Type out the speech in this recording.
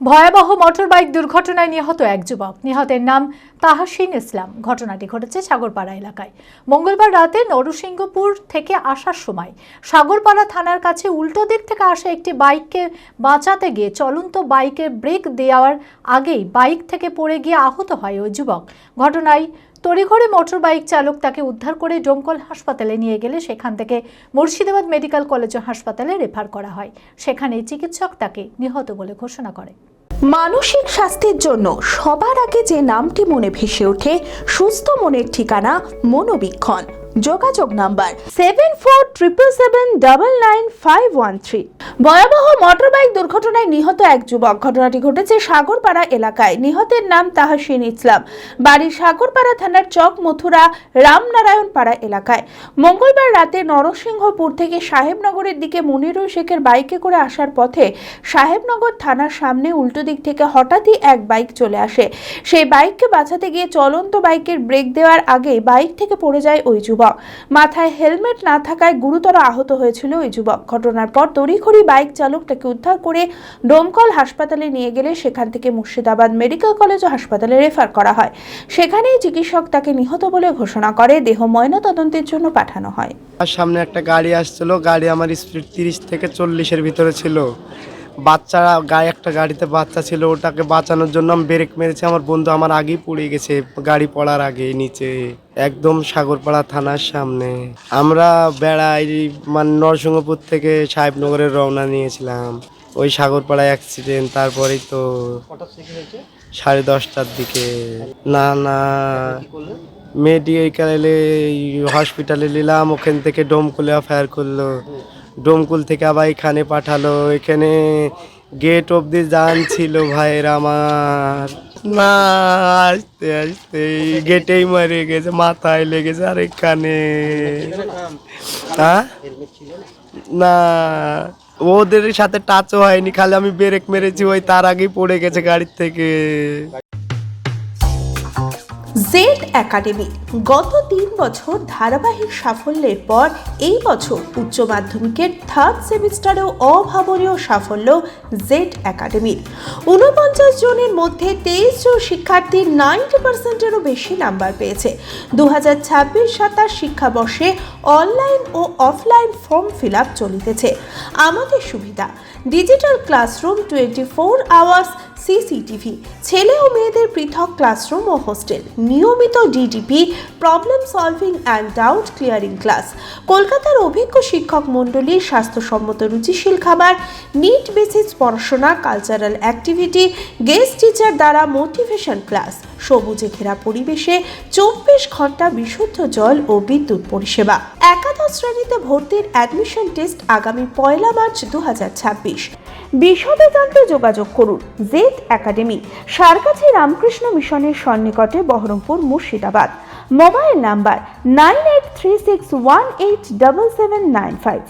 ভয়াবহ মোটরবাইক দুর্ঘটনায় নিহত এক যুবক। নিহতের নাম তাহসিন ইসলাম। ঘটনাটি ঘটেছে সাগরপাড়া এলাকায়। মঙ্গলবার রাতে নরসিংহপুর থেকে আসার সময় সাগরপাড়া থানার কাছে উল্টো দিক থেকে আসা একটি বাইককে বাঁচাতে গিয়ে চলন্ত বাইকের ব্রেক দেওয়ার আগেই বাইক থেকে পড়ে গিয়ে আহত হয় ওই যুবক। ঘটনায় তড়িঘড়ি মোটরবাইক চালক তাকে উদ্ধার করে ডোমকল হাসপাতালে নিয়ে গেলে সেখান থেকে মুর্শিদাবাদ মেডিকেল কলেজ ও হাসপাতালে রেফার করা হয়। সেখানে চিকিৎসক তাকে নিহত বলে ঘোষণা করে। মানসিক স্বাস্থ্যের জন্য সবার আগে যে নামটি মনে ভেসে ওঠে, সুস্থ মনের ঠিকানা মনোবীক্ষণ। যোগাযোগ নাম্বার 7477799513। ভয়াবহ মোটরবাইক দুর্ঘটনায় নিহত এক যুবক। ঘটনাটি ঘটেছে সাগরপাড়া এলাকায়। নিহতের নাম তাহসিন ইসলাম। বাড়ি সাগরপাড়া থানার চক মথুরা রামনারায়ণ পাড়া এলাকায়। মঙ্গলবার রাতে নরসিংহপুর থেকে সাহেবনগরের দিকে মনিরুল শেখের বাইকে করে আসার পথে সাহেবনগর থানার সামনে উল্টো দিক থেকে হঠাৎই এক বাইক চলে আসে। সেই বাইককে বাঁচাতে গিয়ে চলন্ত বাইকের ব্রেক দেওয়ার আগে বাইক থেকে পড়ে যায় ওই যুবক। মাথায় হেলমেট না থাকায় গুরুতর আহত হয়েছিল ওই যুবক। ঘটনার পর তড়িঘড়ি বাইক চালক তাকে উদ্ধার করে ডোমকল হাসপাতালে নিয়ে গেলে সেখান থেকে মুর্শিদাবাদ মেডিকেল কলেজ ও হাসপাতালে রেফার করা হয়। সেখানেই চিকিৎসক তাকে নিহত বলে ঘোষণা করে দেহ ময়নাতদন্তের জন্য পাঠানো হয়। সামনে একটা গাড়ি আসছিল, গাড়ি আমার স্পিড 30 থেকে 40-এর ভিতরে ছিল। বাচ্চারা একটা গাড়িতে বাচ্চা ছিল, ওটাকে বাঁচানোর জন্য আমি ব্রেক মেরেছি। আমার বন্ধু আমার আগেই পড়ে গেছে, গাড়ি পড়ার আগে নিচে একদম সাগরপাড়া থানার সামনে। আমরা বেড়াই মানে নরসিংহপুর থেকে সাহেবনগরের রওনা নিয়েছিলাম। ওই সাগরপাড়ায় অ্যাক্সিডেন্ট। তারপরেই তো 10:30টার দিকে না মেডিকেলে হসপিটালে নিলাম, ওখান থেকে ডোমকুলে ফায়ার করলো। ডোমকুল থেকে আবার এখানে পাঠালো। এখানে গেট অবধি যান ছিল ভাইয়ের আমার, না আসতে আসতে গেটেই মারে গেছে, মাথায় লেগেছে। আর এখানে না ওদের সাথে টাচও হয়নি, খালি আমি ব্রেক মেরেছি, ওই তার আগেই পড়ে গেছে গাড়ির থেকে। জেড একাডেমি গত 3 বছর ধারাবাহিক সাফল্যের পর এই বছর উচ্চ মাধ্যমিকের 3rd সেমিস্টারেও অভাবনীয় সাফল্য জেড একাডেমির। 49 জনের মধ্যে 23 জন শিক্ষার্থী 90%-এরও বেশি নাম্বার পেয়েছে। 2026-27 শিক্ষাবর্ষে অনলাইন ও অফলাইন ফর্ম ফিল আপ চলিতেছে। আমাদের সুবিধা ডিজিটাল ক্লাসরুম, 24 আওয়ার্স সিসিটিভি, ছেলে ও মেয়েদের পৃথক ক্লাসরুম ও হোস্টেল, নিয়মিত DDP, problem solving and doubt clearing class, কলকাতার অভিজ্ঞ শিক্ষক মণ্ডলী, স্বাস্থ্যসম্মত রুচিশীল খাবার, নিট বেসিস পড়াশোনা, কালচারাল অ্যাক্টিভিটি, গেস্ট টিচার দ্বারা মোটিভেশন ক্লাস, সবুজে ঘেরা পরিবেশে 24 ঘন্টা বিশুদ্ধ জল ও বিদ্যুৎ পরিষেবা। একাদশ শ্রেণীতে ভর্তির অ্যাডমিশন টেস্ট আগামী 1 মার্চ 2026। বিশদে জানতে যোগাযোগ করুন জেড একাডেমি, সারকাছি রামকৃষ্ণ মিশনের সন্নিকটে, বহরমপুর, মুর্শিদাবাদ। Mobile number 9836187795।